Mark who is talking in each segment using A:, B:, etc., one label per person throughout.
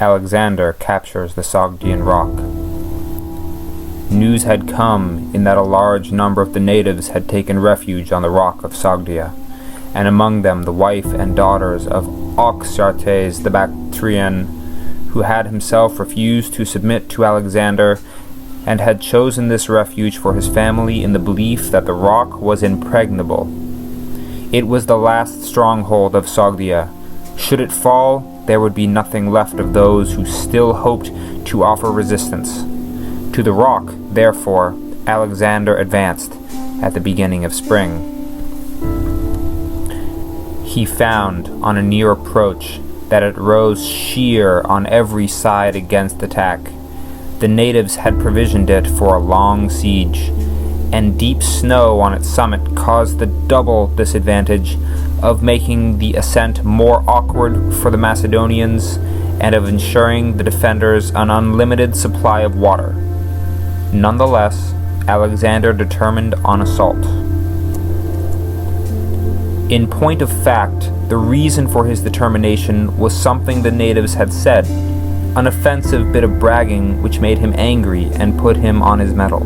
A: Alexander captures the Sogdian Rock. News had come in that a large number of the natives had taken refuge on the rock of Sogdia, and among them the wife and daughters of Oxyartes the Bactrian, who had himself refused to submit to Alexander, and had chosen this refuge for his family in the belief that the rock was impregnable. It was the last stronghold of Sogdia. Should it fall, there would be nothing left of those who still hoped to offer resistance. To the rock, therefore, Alexander advanced at the beginning of spring. He found, on a near approach, that it rose sheer on every side against attack. The natives had provisioned it for a long siege, and deep snow on its summit caused the double disadvantage of making the ascent more awkward for the Macedonians and of ensuring the defenders an unlimited supply of water. Nonetheless, Alexander determined on assault. In point of fact, the reason for his determination was something the natives had said, an offensive bit of bragging which made him angry and put him on his mettle.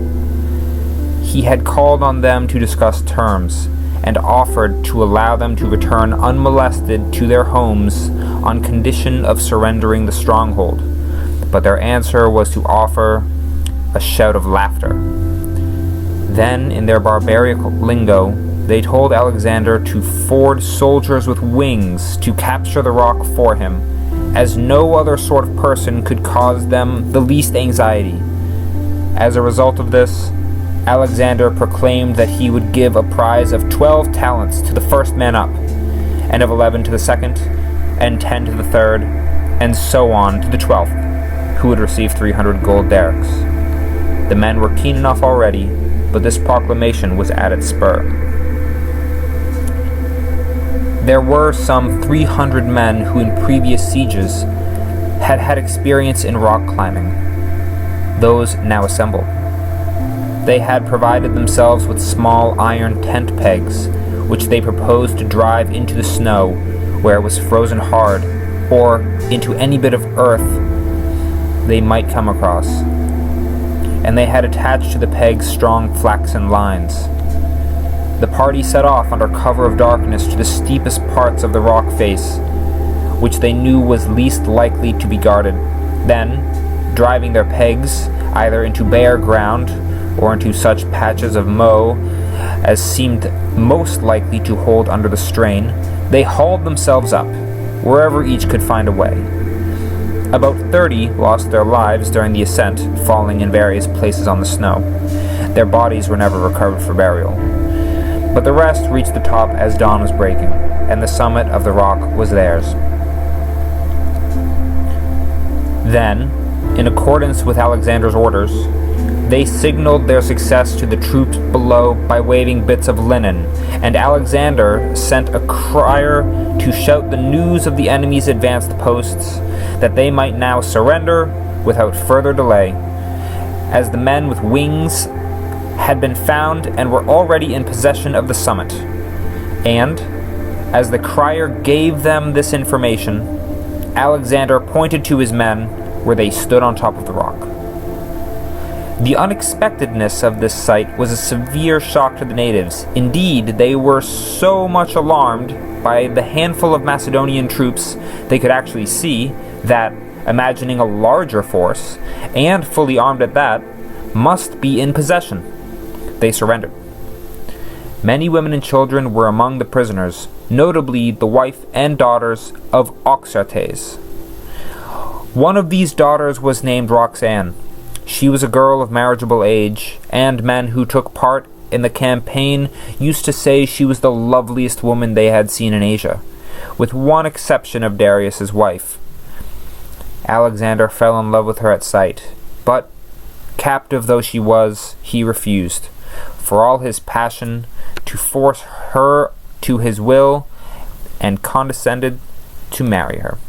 A: He had called on them to discuss terms, and offered to allow them to return unmolested to their homes on condition of surrendering the stronghold, but their answer was to offer a shout of laughter. Then, in their barbaric lingo, they told Alexander to forge soldiers with wings to capture the rock for him, as no other sort of person could cause them the least anxiety. As a result of this, Alexander proclaimed that he would give a prize of 12 talents to the first man up, and of 11 to the second, and 10 to the third, and so on to the 12th, who would receive 300 gold derricks. The men were keen enough already, but this proclamation was at its spur. There were some 300 men who in previous sieges had had experience in rock climbing. Those now assembled. They had provided themselves with small iron tent pegs, which they proposed to drive into the snow where it was frozen hard, or into any bit of earth they might come across. And they had attached to the pegs strong flaxen lines. The party set off under cover of darkness to the steepest parts of the rock face, which they knew was least likely to be guarded. Then, driving their pegs either into bare ground or into such patches of mow as seemed most likely to hold under the strain, they hauled themselves up, wherever each could find a way. About 30 lost their lives during the ascent, falling in various places on the snow. Their bodies were never recovered for burial. But the rest reached the top as dawn was breaking, and the summit of the rock was theirs. Then, in accordance with Alexander's orders, they signaled their success to the troops below by waving bits of linen, and Alexander sent a crier to shout the news of the enemy's advanced posts, that they might now surrender without further delay, as the men with wings had been found and were already in possession of the summit. And, as the crier gave them this information, Alexander pointed to his men where they stood on top of the rock. The unexpectedness of this sight was a severe shock to the natives. Indeed, they were so much alarmed by the handful of Macedonian troops they could actually see that, imagining a larger force, and fully armed at that, must be in possession, they surrendered. Many women and children were among the prisoners, notably the wife and daughters of Oxyartes. One of these daughters was named Roxanne. She was a girl of marriageable age, and men who took part in the campaign used to say she was the loveliest woman they had seen in Asia, with one exception of Darius's wife. Alexander fell in love with her at sight, but, captive though she was, he refused, for all his passion, to force her to his will, and condescended to marry her.